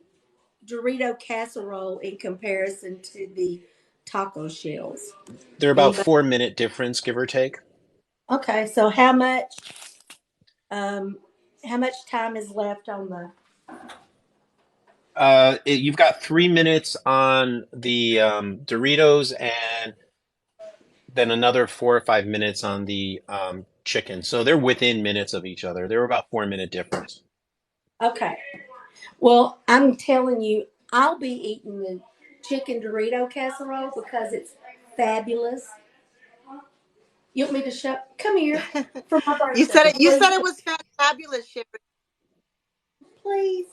Dorito casserole in comparison to the taco shells? They're about Anybody? 4 minute difference, give or take. Okay, so um how much time is left on the You've got 3 minutes on the Doritos, and then another 4 or 5 minutes on the chicken. So they're within minutes of each other. They're about 4 minute difference. Okay. Well, I'm telling you, I'll be eating the chicken Dorito casserole because it's fabulous. You want me to show come here for my birthday, You please, said it was fantabulous, Sherry. please.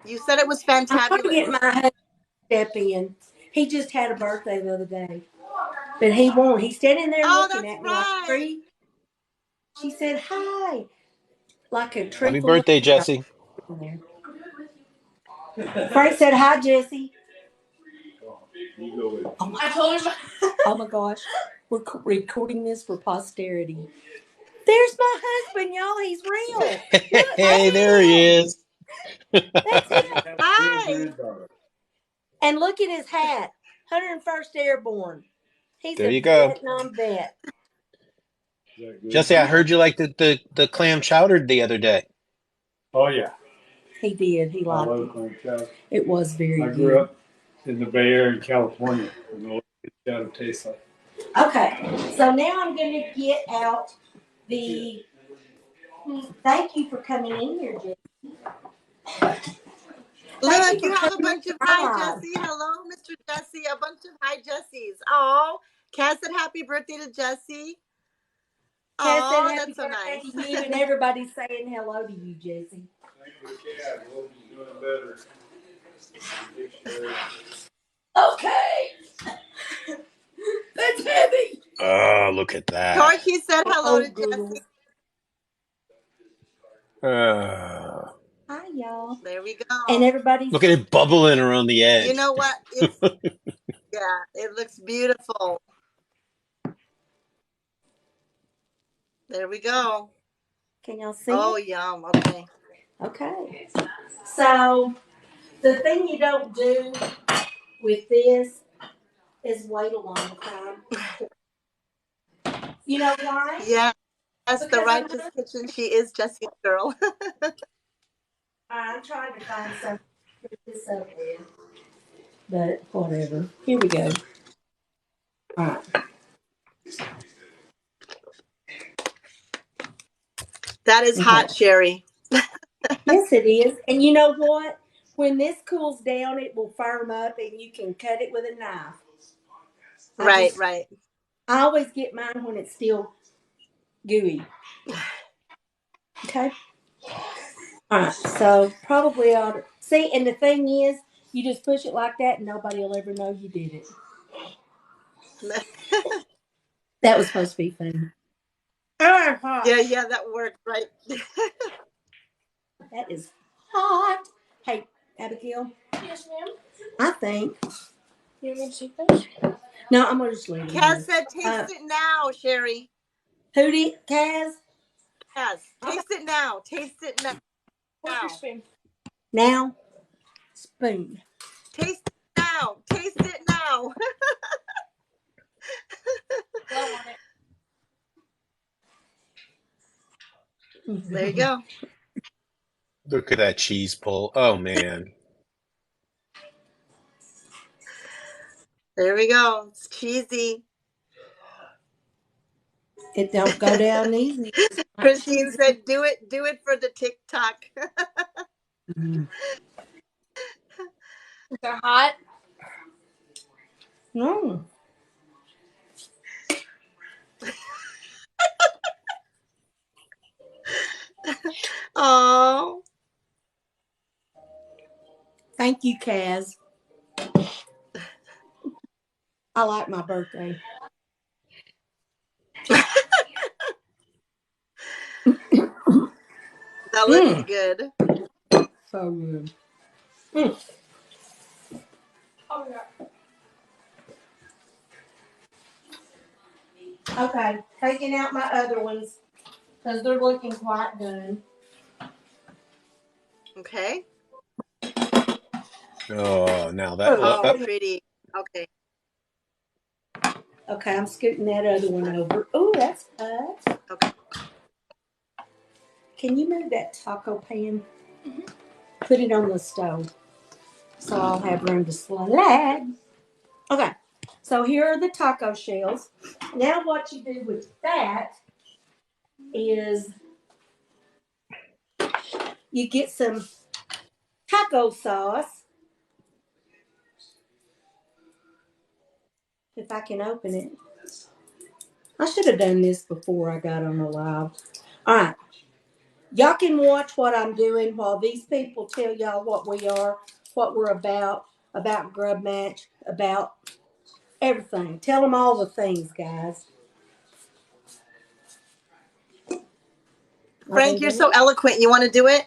You said it was I'm trying to get fantabulous. my husband to step in. He just had a birthday the other day. But he won't. He's standing there Oh, looking that's at me like, right. Free. She said, hi. like a tree Happy full of birthday, stuff Jesse. in there. Frank said, "Hi, Jesse." Oh my, I told him. oh my gosh. We're recording this for posterity. There's my husband, y'all. He's real. Look, Hey, that's there he him. is. That's him. Hi. And look at his hat. 101st Airborne. He's There a you go. Vietnam vet. Jesse, I heard you liked the clam chowder the other day. Oh yeah, He did. He I liked love it. clam chowder. It was very I good. grew up in the Bay Area in California. I know what chowder tastes like. Okay, so now I'm going to get out the. Thank you for coming in here, Jesse. Thank Look, you you for have a coming bunch into of my hi life. Jesse. Hello, Mr. Jesse. A bunch of hi Jessies. Oh, Cass said happy birthday to Jesse. Cass said Oh, happy that's so birthday nice. to you, and everybody's saying hello to you, Jesse. Thank you, Cat. Hope you're doing better. Okay. That's heavy. Oh, look at that. Torquay said hello Oh, to girls. Jesse. Hi, y'all. There we And go. everybody's. Look at it bubbling around the You edge. know what? It's yeah, it looks beautiful. There we go. Can y'all see Oh, it? yum. Okay. Okay. So, the thing you don't do with this is wait a long time. You know why? Yes, the Because righteous kitchen. She is Jesse's girl. I'm trying to find something to put this up with. But whatever. Here we go. All right. That is Okay. hot, Sherry. Yes, it is. And you know what? When this cools down, it will firm up and you can cut it with a knife. Right, right. I always get mine when it's still gooey. Okay. All right. So probably ought to see. And the thing is, you just push it like that, and nobody will ever know you did it. That was supposed to be funny. Yeah, that worked, right? That is hot. Hey, Abigail. Yes, ma'am. I think. You want me to take this? No, I'm gonna just leave it Cass here. said, taste it now, Sherry. Who did Kaz? Yes, taste it now. Taste it now. Where's your spoon? Now, spoon. Taste it now. Taste it now. Blow on it. There you go. Look at that cheese pull. Oh, man. There we go. It's cheesy. It don't go down easy. Christine said, do it for the TikTok. They're hot. No. Oh, Thank you, Kaz. I like my birthday. that looks good. So good. Oh, yeah. Okay, taking out my other ones because they're looking quite done. Okay. Oh, now that. Oh, Oh, pretty. Okay. okay, I'm scooting that other one over. Oh, that's hot. Okay. Can you move that taco pan? Put it on the stove so I'll have room to slide. Okay, so here are the taco shells. Now what you do with that is you get some taco sauce. If I can open it. I should have done this before I got on the live. All right. Y'all can watch what I'm doing while these people tell y'all what we are, what we're about Grub Match, about everything. Tell them all the things, guys. Frank, you're so eloquent. You want to do it?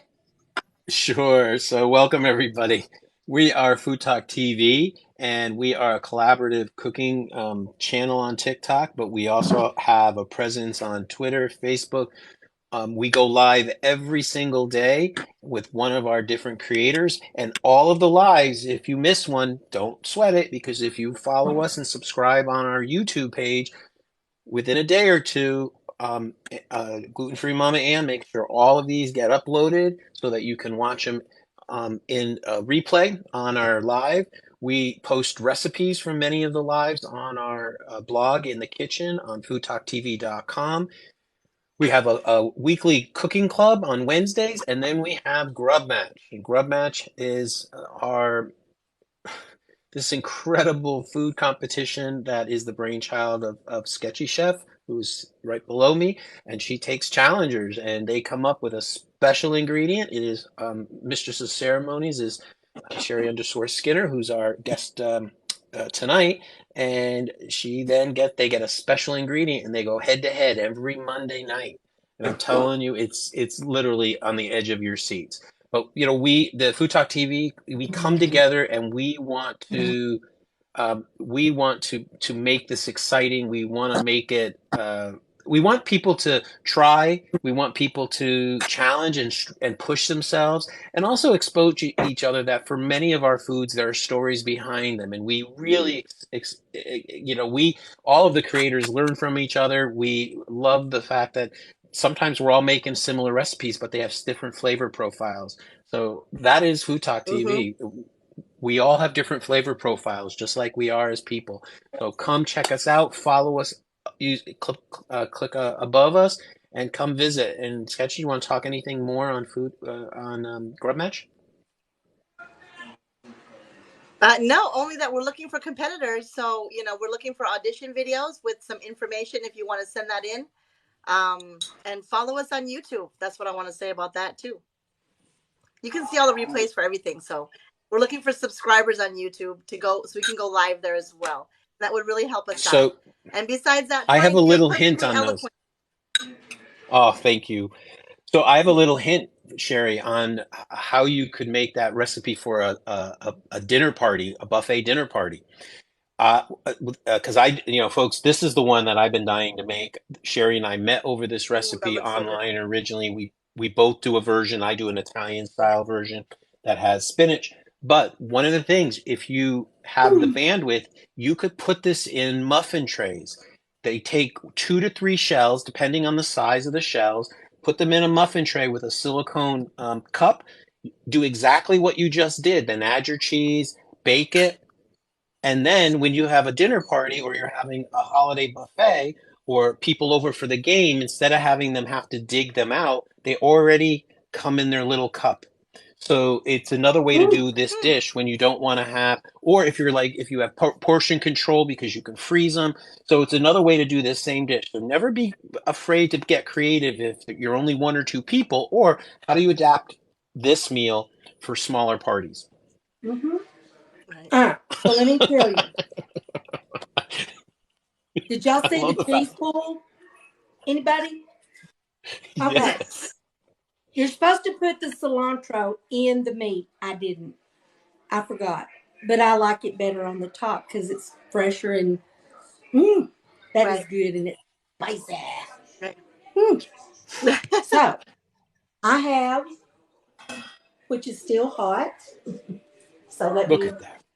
Sure. So, welcome everybody. We are Food Talk TV, and we are a collaborative cooking channel on TikTok, but we also have a presence on Twitter, Facebook. We go live every single day with one of our different creators, and all of the lives, if you miss one, don't sweat it, because if you follow us and subscribe on our YouTube page, within a day or two, Gluten-Free Mama Ann makes sure all of these get uploaded so that you can watch them in a replay on our live. We post recipes from many of the lives on our blog in the kitchen on foodtalktv.com. We have a weekly cooking club on Wednesdays, and then we have Grub Match. And Grub Match is our this incredible food competition that is the brainchild of Sketchy Chef, who's right below me, and she takes challengers, and they come up with a special ingredient. It is Mistress of Ceremonies is Sherry _ Skinner, who's our guest tonight, and they get a special ingredient, and they go head to head every Monday night. And I'm telling you, it's literally on the edge of your seats. But the Food Talk TV, we come together and we want to make this exciting. We want to make it. We want people to try. We want people to challenge and push themselves, and also expose each other that for many of our foods there are stories behind them, and we really, we all of the creators learn from each other. We love the fact that sometimes we're all making similar recipes, but they have different flavor profiles. So that is Food Talk TV. We all have different flavor profiles, just like we are as people. So come check us out, follow us, click above us, and come visit. And Sketchy, you want to talk anything more on Grub Match? No, only that we're looking for competitors. So, we're looking for audition videos with some information if you want to send that in. And follow us on YouTube. That's what I want to say about that too. You can see all the replays for everything. So we're looking for subscribers on YouTube so we can go live there as well. That would really help us out. And besides that, I have a little you're hint on eloquent. those. Oh, thank you. So I have a little hint, Sherry, on how you could make that recipe for a dinner party, a buffet dinner party. Because folks, this is the one that I've been dying to make. Sherry and I met over this recipe online originally. We both do a version. I do an Italian style version that has spinach. But one of the things, if you have the bandwidth, you could put this in muffin trays. They take 2 to 3 shells, depending on the size of the shells. Put them in a muffin tray with a silicone cup. Do exactly what you just did. Then add your cheese, bake it. And then when you have a dinner party or you're having a holiday buffet or people over for the game, instead of having them have to dig them out, they already come in their little cup. So it's another way to do this dish when you don't want to have, or if you have portion control because you can freeze them. So it's another way to do this same dish. So never be afraid to get creative if you're only 1 or 2 people, or how do you adapt this meal for smaller parties? So let me tell you. Did y'all see the cheese pool? Anybody? Okay. Yes. You're supposed to put the cilantro in the meat. I didn't. I forgot. But I like it better on the top because it's fresher and that is good and it's spicy. Right. So I have, which is still hot. So let me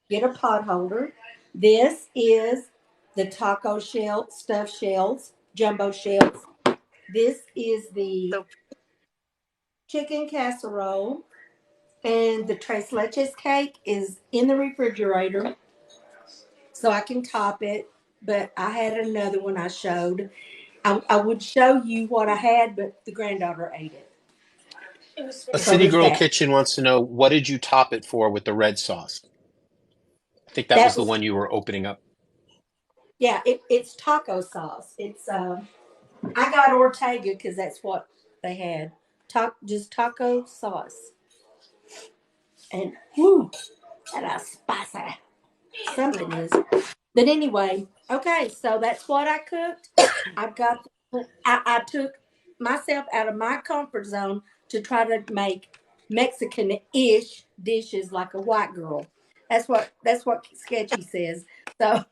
get a pot holder. This is the taco shell, stuffed shells, jumbo shells. This is the chicken casserole. And the tres leches cake is in the refrigerator, so I can top it. But I had another one I showed. I would show you what I had, but the granddaughter ate it. A City Girl Kitchen wants to know, what did you top it for with the red sauce? I think that was the one you were opening up. Yeah, it's taco sauce. It's I got Ortega because that's what they had. Just taco sauce. And that is spicy. Something is. But anyway, okay, so that's what I cooked. I took myself out of my comfort zone to try to make Mexican-ish dishes like a white girl. That's what Sketchy says. So, okay,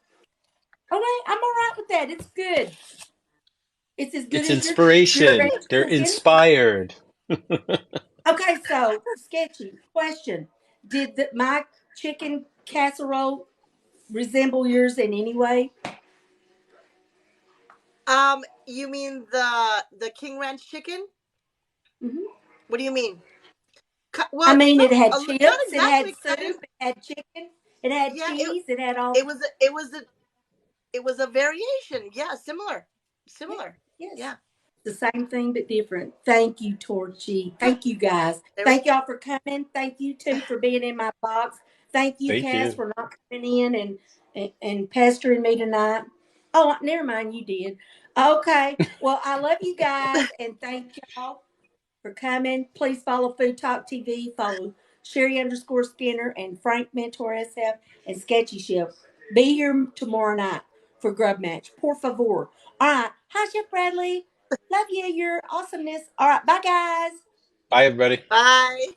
I'm all right with that. It's good. It's as good It's as your inspiration. French They're cooking. inspired. Okay, so Sketchy question: did my chicken casserole resemble yours in any way? You mean the King Ranch chicken? Hmm. What do you mean? I Well, mean, some it had not chips, it had exactly. soup, Kind of. it had chicken, it had Yeah. cheese, it had all. It was a variation. Yeah, similar, Yeah, similar. yes. Yeah. The same thing but different. Thank you, Torchy. Good. Thank you, guys. There we Thank y'all for coming. Thank you too for being in my box. Thank you, Thank Cass, you. for not coming in and pestering me tonight. Oh, never mind, you did. Okay. Well, I love you guys and thank y'all for coming. Please follow Food Talk TV. Follow Sherry_Skinner and Frank Mentor SF and Sketchy Chef. Be here tomorrow night for Grub Match. Por favor. All right. Hi, Chef Bradley. Love you. Your awesomeness. All right. Bye, guys. Bye, everybody. Bye.